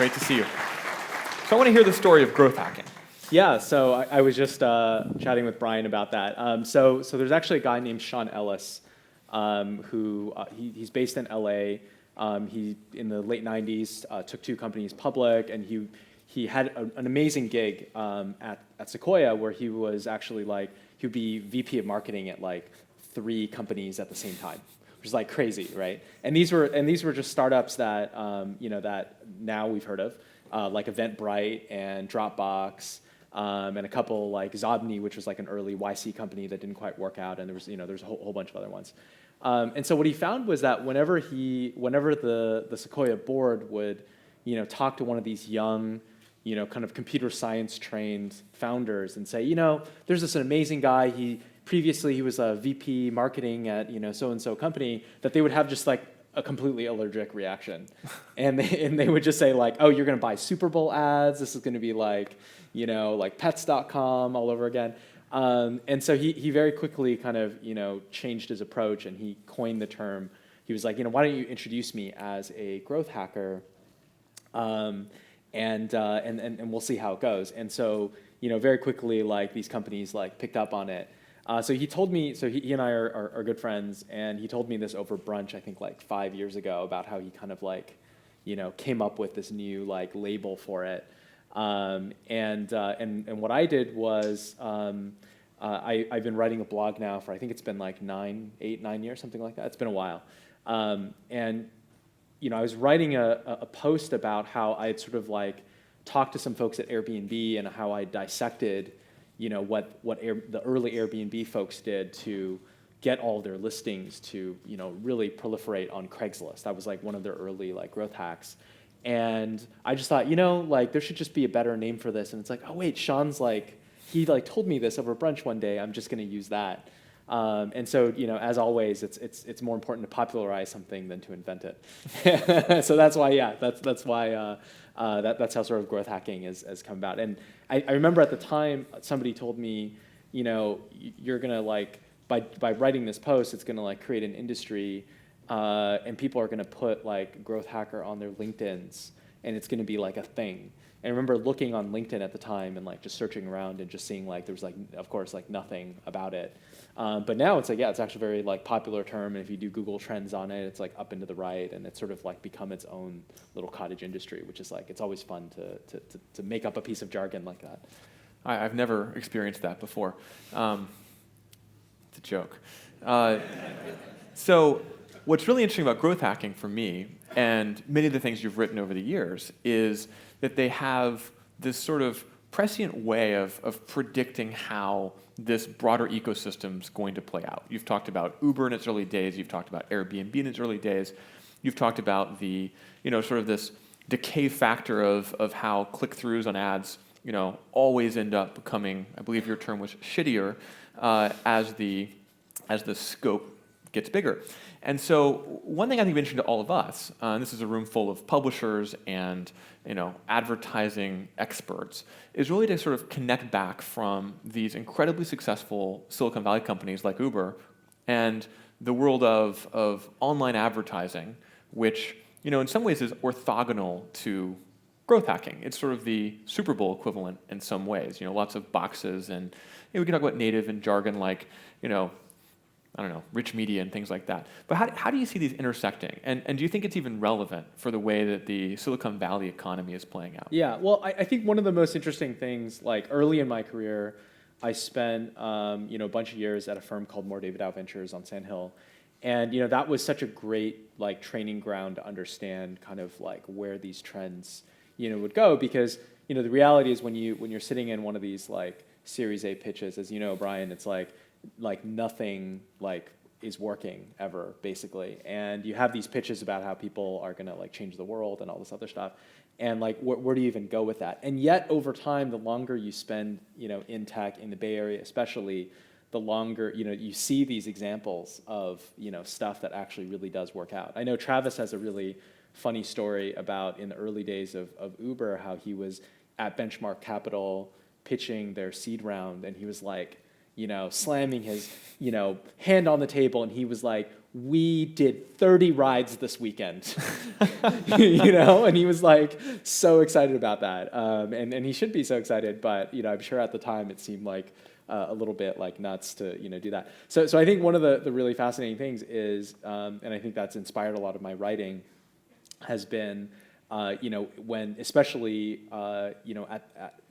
Great to see you. So I want to hear the story of growth hacking. Yeah, so I was just chatting with Brian about that. So there's actually a guy named Sean Ellis, he's based in LA. He in the late 90s took 2 companies public, and he had an amazing gig at Sequoia, where he was actually like, he would be VP of marketing at like 3 companies at the same time, which is like crazy, right? And these were just startups that that now we've heard of, like Eventbrite and Dropbox, and a couple like Zobni, which was like an early YC company that didn't quite work out, and there's a whole bunch of other ones. And so what he found was that whenever the Sequoia board would talk to one of these young kind of computer science trained founders and say, there's this amazing guy, previously he was a VP marketing at so-and-so company, that they would have just like a completely allergic reaction. And they would just say like, oh, you're gonna buy Super Bowl ads, this is gonna be like, like pets.com all over again. And so he very quickly kind of changed his approach, and he coined the term. He was like, why don't you introduce me as a growth hacker, and we'll see how it goes. And so very quickly, like, these companies like picked up on it. So he told me, so he and I are good friends, and he told me this over brunch, I think like 5 years ago, about how he kind of like came up with this new like label for it. And what I did was I've been writing a blog now for, I think it's been like 9 years, something like that. It's been a while. And I was writing a post about how I had sort of like talked to some folks at Airbnb, and how I dissected what the early Airbnb folks did to get all their listings to really proliferate on Craigslist. That was like one of their early like growth hacks. And I just thought, like, there should just be a better name for this. And it's like, oh wait, Sean's like, he like told me this over brunch one day. I'm just going to use that. And so, as always, it's more important to popularize something than to invent it. So that's why, that's why that's how sort of growth hacking has come about. And I remember at the time somebody told me, you're going to like, by writing this post, it's going to like create an industry. And people are going to put like growth hacker on their LinkedIns, and it's going to be like a thing. And I remember looking on LinkedIn at the time and like just searching around and just seeing like there was like, of course, like nothing about it. But now it's like, it's actually a very like popular term. And if you do Google Trends on it, it's like up and to the right, and it's sort of like become its own little cottage industry, which is like, it's always fun to make up a piece of jargon like that. I've never experienced that before. It's a joke. So what's really interesting about growth hacking for me, and many of the things you've written over the years, is that they have this sort of prescient way of predicting how this broader ecosystem is going to play out. You've talked about Uber in its early days. You've talked about Airbnb in its early days. You've talked about the, sort of this decay factor of how clickthroughs on ads, always end up becoming, I believe your term was shittier, as the scope gets bigger. And so one thing I think is interesting to all of us, and this is a room full of publishers and advertising experts, is really to sort of connect back from these incredibly successful Silicon Valley companies like Uber and the world of online advertising, which in some ways is orthogonal to growth hacking. It's sort of the Super Bowl equivalent in some ways. Lots of boxes, and we can talk about native and jargon like I don't know, rich media and things like that. But how do you see these intersecting? And do you think it's even relevant for the way that the Silicon Valley economy is playing out? Yeah, well, I think one of the most interesting things, like early in my career, I spent a bunch of years at a firm called Moore David Dow Ventures on Sand Hill. And that was such a great like training ground to understand kind of like where these trends would go, because the reality is when you're sitting in one of these like Series A pitches, as Brian, it's like nothing like is working ever, basically. And you have these pitches about how people are gonna like change the world and all this other stuff. And like, where do you even go with that? And yet over time, the longer you spend, in tech, in the Bay Area especially, the longer, you see these examples of, stuff that actually really does work out. I know Travis has a really funny story about in the early days of Uber, how he was at Benchmark Capital pitching their seed round, and he was like, slamming his, hand on the table, and he was like, "We did 30 rides this weekend," and he was like so excited about that, and he should be so excited, but I'm sure at the time it seemed like a little bit like nuts to do that. So I think one of the really fascinating things is, and I think that's inspired a lot of my writing, has been when especially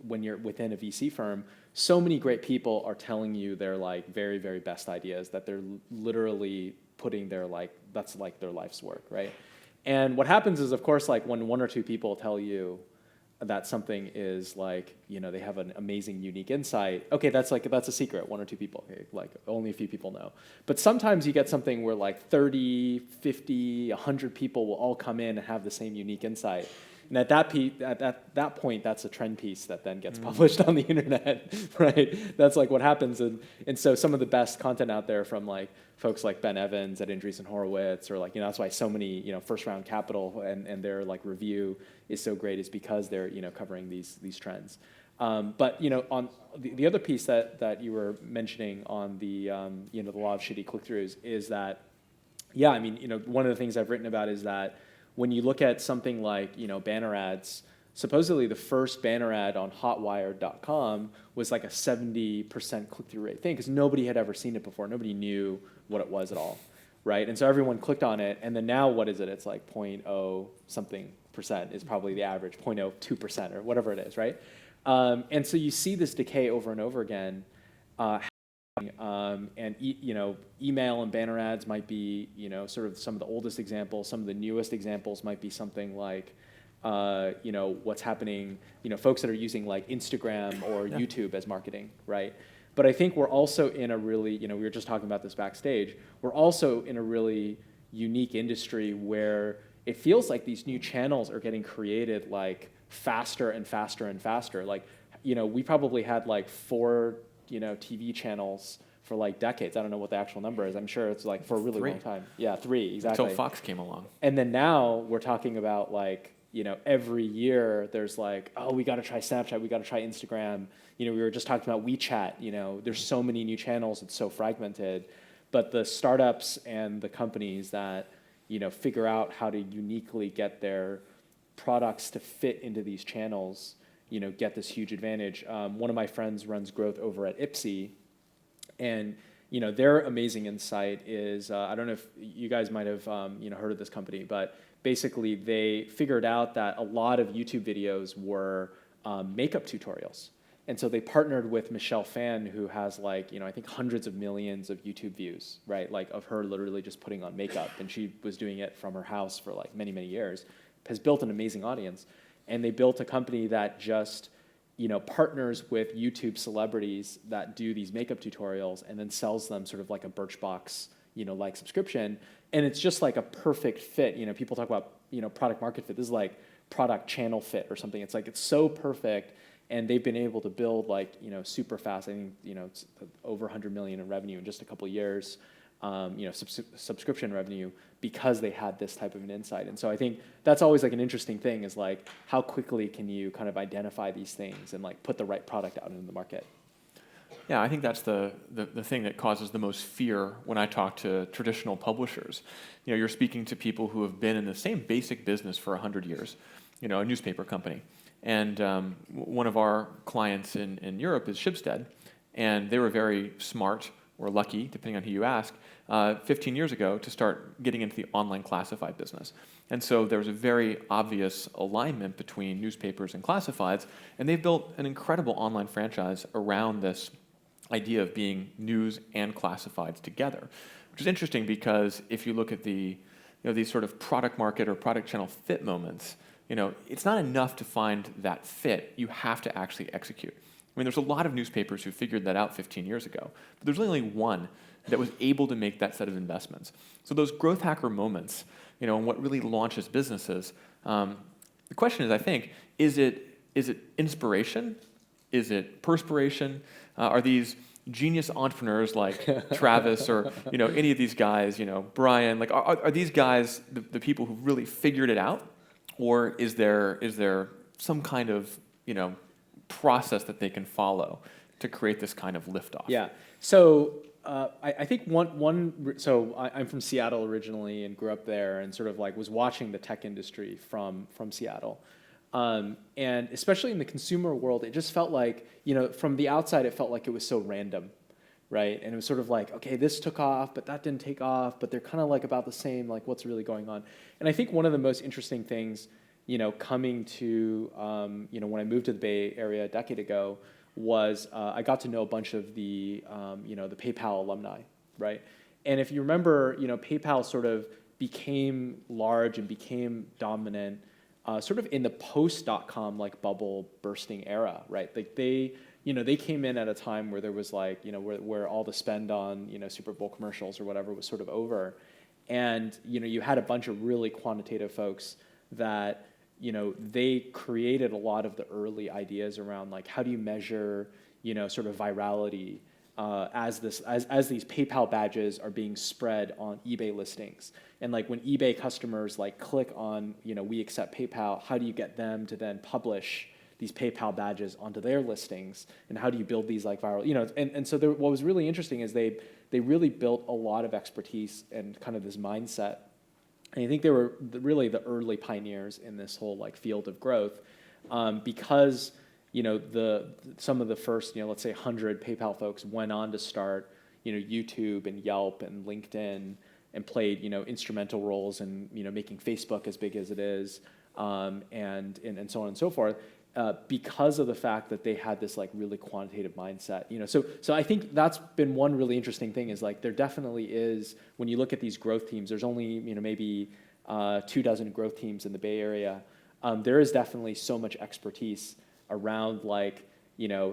when you're within a VC firm, so many great people are telling you their like very, very best ideas that they're literally putting their that's like their life's work, right? And what happens is, of course, like when one or two people tell you that something is like, they have an amazing, unique insight. Okay, that's a secret, one or two people, okay, like only a few people know. But sometimes you get something where like 30, 50, 100 people will all come in and have the same unique insight. And at that point, that's a trend piece that then gets published on the internet, right? That's like what happens. And so some of the best content out there from like folks like Ben Evans at Andreessen Horowitz, or like, that's why so many, first round capital and their like review is so great, is because they're, covering these trends. But, on the other piece that you were mentioning on the, the law of shitty click-throughs is that, yeah, I mean, one of the things I've written about is that when you look at something like, banner ads, supposedly the first banner ad on hotwire.com was like a 70% click-through rate thing, because nobody had ever seen it before. Nobody knew what it was at all, right? And so everyone clicked on it, and then now what is it? It's like 0.0 something percent is probably the average, 0.02% or whatever it is, right? And so you see this decay over and over again. Email and banner ads might be, sort of some of the oldest examples. Some of the newest examples might be something like, what's happening, folks that are using like Instagram or YouTube as marketing, right? But I think we're also in a really, we were just talking about this backstage, we're also in a really unique industry where it feels like these new channels are getting created like faster and faster and faster. Like, we probably had like 4 TV channels for like decades. I don't know what the actual number is. I'm sure it's like for a really long time. Yeah, 3, exactly. Until Fox came along. And then now we're talking about like, every year there's like, oh, we got to try Snapchat, we got to try Instagram. We were just talking about WeChat. There's so many new channels, it's so fragmented. But the startups and the companies that, figure out how to uniquely get their products to fit into these channels, get this huge advantage. One of my friends runs growth over at Ipsy, and their amazing insight is, I don't know if you guys might have heard of this company, but basically they figured out that a lot of YouTube videos were makeup tutorials. And so they partnered with Michelle Phan, who has like, I think hundreds of millions of YouTube views, right? Like of her literally just putting on makeup. And she was doing it from her house for like many, many years, has built an amazing audience. And they built a company that just, partners with YouTube celebrities that do these makeup tutorials and then sells them sort of like a Birchbox, like subscription. And it's just like a perfect fit. People talk about, product market fit. This is like product channel fit or something. It's like, it's so perfect. And they've been able to build like, super fast. I think, it's over 100 million in revenue in just a couple of years, subscription revenue, because they had this type of an insight. And so I think that's always like an interesting thing, is like, how quickly can you kind of identify these things and like put the right product out into the market? Yeah, I think that's the thing that causes the most fear when I talk to traditional publishers. You're speaking to people who have been in the same basic business for 100 years, a newspaper company. And one of our clients in Europe is Schibsted, and they were very smart, or lucky, depending on who you ask, 15 years ago to start getting into the online classified business. And so there was a very obvious alignment between newspapers and classifieds, and they've built an incredible online franchise around this idea of being news and classifieds together, which is interesting because if you look at the these sort of product market or product channel fit moments, it's not enough to find that fit. You have to actually execute. I mean, there's a lot of newspapers who figured that out 15 years ago, but there's only one that was able to make that set of investments. So those growth hacker moments, and what really launches businesses, the question is, I think, is it inspiration? Is it perspiration? Are these genius entrepreneurs like Travis or any of these guys, Brian, like are these guys the people who really figured it out? Or is there some kind of process that they can follow to create this kind of liftoff? Yeah. So I think so I'm from Seattle originally and grew up there and sort of like was watching the tech industry from Seattle. And especially in the consumer world, it just felt like, from the outside, it felt like it was so random, right? And it was sort of like, okay, this took off, but that didn't take off, but they're kind of like about the same, like what's really going on. And I think one of the most interesting things, coming to, when I moved to the Bay Area a decade ago, was I got to know a bunch of the PayPal alumni, right? And if you remember, PayPal sort of became large and became dominant sort of in the post.com like bubble bursting era, right? Like they came in at a time where there was like, where all the spend on, Super Bowl commercials or whatever was sort of over. And, you had a bunch of really quantitative folks that, they created a lot of the early ideas around like, how do you measure, sort of virality as these PayPal badges are being spread on eBay listings. And like when eBay customers like click on, we accept PayPal, how do you get them to then publish these PayPal badges onto their listings? And how do you build these like viral, and so what was really interesting is they really built a lot of expertise and kind of this mindset. And I think they were really the early pioneers in this whole like field of growth because some of the first, let's say 100 PayPal folks went on to start, YouTube and Yelp and LinkedIn and played, instrumental roles in, making Facebook as big as it is, and so on and so forth, because of the fact that they had this like really quantitative mindset, So I think that's been one really interesting thing is like there definitely is, when you look at these growth teams, there's only, maybe 24 growth teams in the Bay Area. There is definitely so much expertise around like,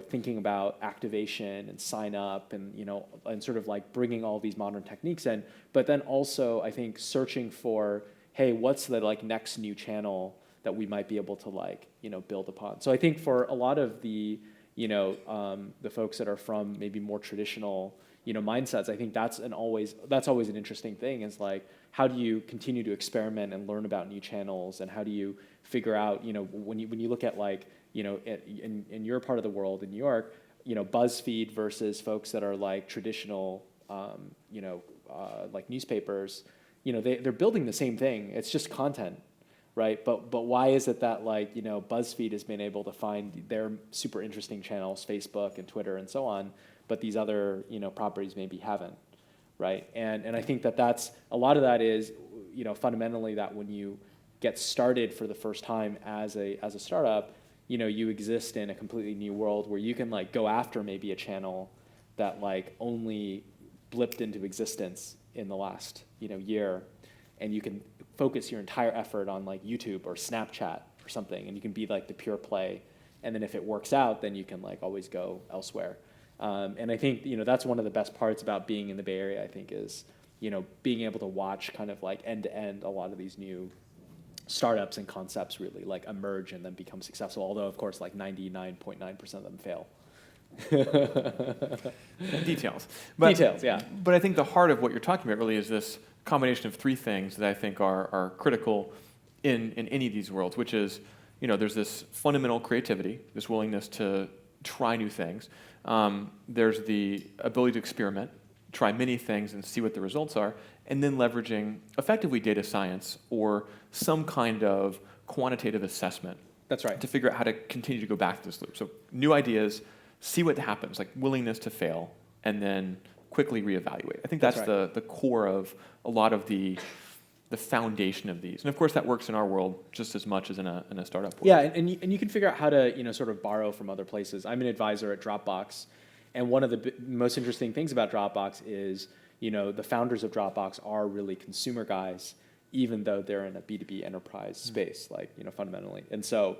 thinking about activation and sign up and, and sort of like bringing all these modern techniques in, but then also I think searching for, hey, what's the like next new channel that we might be able to like, build upon. So I think for a lot of the, the folks that are from maybe more traditional, mindsets, I think that's always an interesting thing is like, how do you continue to experiment and learn about new channels, and how do you figure out, when you look at like, in your part of the world in New York, BuzzFeed versus folks that are like traditional, like newspapers, they're building the same thing. It's just content, right? But why is it that like, BuzzFeed has been able to find their super interesting channels, Facebook and Twitter and so on, but these other, properties maybe haven't, right? And I think that's, a lot of that is, fundamentally that when you get started for the first time as a startup, you exist in a completely new world where you can like go after maybe a channel that like only blipped into existence in the last, year, and you can focus your entire effort on like YouTube or Snapchat or something, and you can be like the pure play. And then if it works out, then you can like always go elsewhere. And I think, that's one of the best parts about being in the Bay Area, I think, is, being able to watch kind of like end to end a lot of these new startups and concepts really like emerge and then become successful. Although of course like 99.9% of them fail. Details. Details, yeah. But I think the heart of what you're talking about really is this combination of three things that I think are critical in any of these worlds, which is, there's this fundamental creativity, this willingness to try new things. There's the ability to experiment, try many things and see what the results are, and then leveraging effectively data science or some kind of quantitative assessment. That's right. To figure out how to continue to go back to this loop. So new ideas, see what happens, like willingness to fail, and then quickly reevaluate. I think that's right. the core of a lot of the foundation of these. And of course that works in our world just as much as in a startup world. Yeah, and you can figure out how to sort of borrow from other places. I'm an advisor at Dropbox, and one of the most interesting things about Dropbox is the founders of Dropbox are really consumer guys, even though they're in a B2B enterprise space, like fundamentally. And so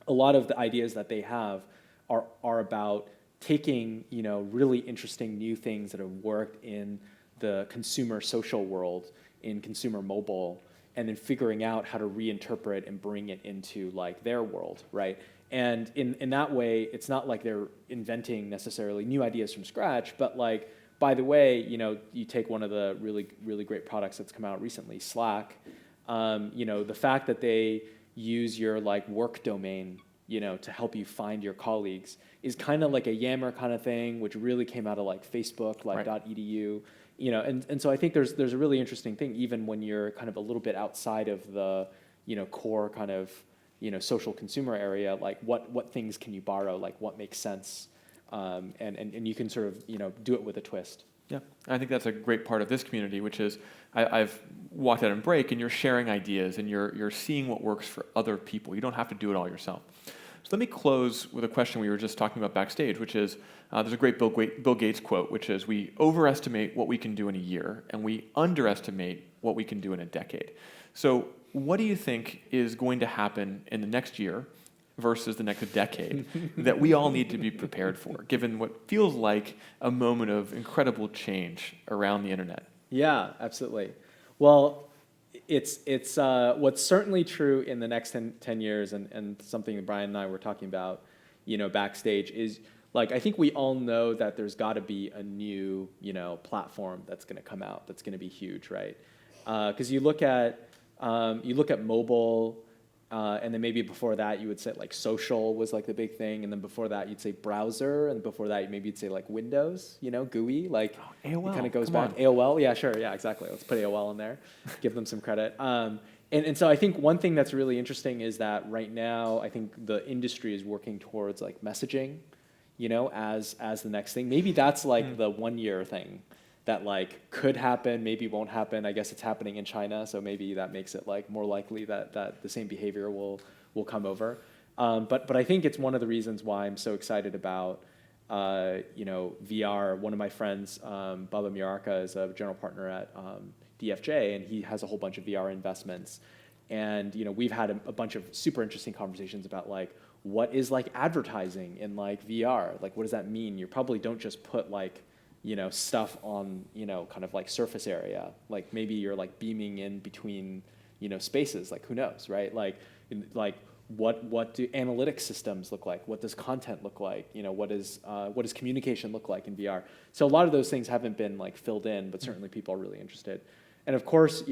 a lot of the ideas that they have are about taking really interesting new things that have worked in the consumer social world, in consumer mobile, and then figuring out how to reinterpret and bring it into like their world, right? And in that way, it's not like they're inventing necessarily new ideas from scratch, but like, by the way, you take one of the really, really great products that's come out recently, Slack, the fact that they use your like work domain, to help you find your colleagues is kind of like a Yammer kind of thing, which really came out of like Facebook, like Right. .edu, and so I think there's a really interesting thing, even when you're kind of a little bit outside of the, core kind of, social consumer area, like what things can you borrow, like what makes sense, and you can sort of, do it with a twist. Yeah, I think that's a great part of this community, which is I've walked out on break, and you're sharing ideas, and you're seeing what works for other people. You don't have to do it all yourself. So let me close with a question we were just talking about backstage, which is there's a great Bill Gates quote, which is, we overestimate what we can do in a year, and we underestimate what we can do in a decade. So what do you think is going to happen in the next year versus the next decade that we all need to be prepared for, given what feels like a moment of incredible change around the internet? Yeah, absolutely. Well, it's what's certainly true in the next 10 years, and something that Brian and I were talking about, backstage, is like, I think we all know that there's got to be a new, platform that's going to come out that's going to be huge, right? Because you look at mobile. And then maybe before that, you would say like social was like the big thing. And then before that, you'd say browser. And before that, maybe you'd say like Windows, GUI, like AOL, it kind of goes come back. on. AOL, yeah, sure. Yeah, exactly. Let's put AOL in there, give them some credit. And so I think one thing that's really interesting is that right now, I think the industry is working towards like messaging, as the next thing. Maybe that's like the 1 year thing that like could happen, maybe won't happen. I guess it's happening in China, so maybe that makes it like more likely that the same behavior will come over. But I think it's one of the reasons why I'm so excited about VR. One of my friends, Baba Muraka, is a general partner at DFJ, and he has a whole bunch of VR investments. And we've had a bunch of super interesting conversations about like what is like advertising in like VR. Like what does that mean? You probably don't just put like stuff on, kind of like surface area. Like maybe you're like beaming in between, spaces, like who knows, right? Like what do analytics systems look like? What does content look like? What does communication look like in VR? So a lot of those things haven't been like filled in, but certainly people are really interested. And of course,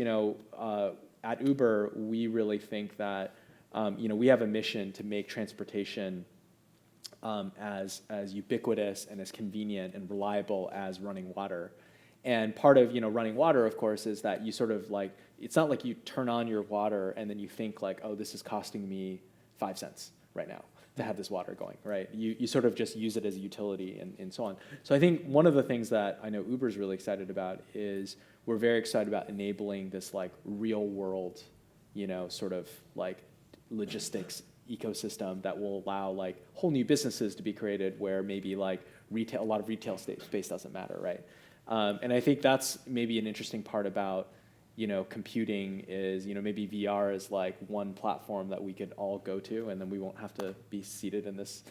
at Uber, we really think that, we have a mission to make transportation as ubiquitous and as convenient and reliable as running water. And part of running water, of course, is that you sort of like, it's not like you turn on your water and then you think like, oh, this is costing me 5 cents right now to have this water going, right? You sort of just use it as a utility and so on. So I think one of the things that I know Uber's really excited about is we're very excited about enabling this like real world, sort of like logistics ecosystem that will allow like whole new businesses to be created where maybe like a lot of retail space doesn't matter, right? And I think that's maybe an interesting part about computing is maybe VR is like one platform that we could all go to, and then we won't have to be seated in this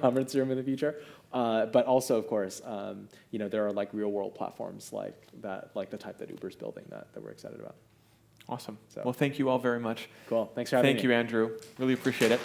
conference room in the future. But also, of course, there are like real world platforms like that, like the type that Uber's building that we're excited about. Awesome. So. Well, thank you all very much. Cool. Thanks for having me. Thank you, Andrew. Really appreciate it.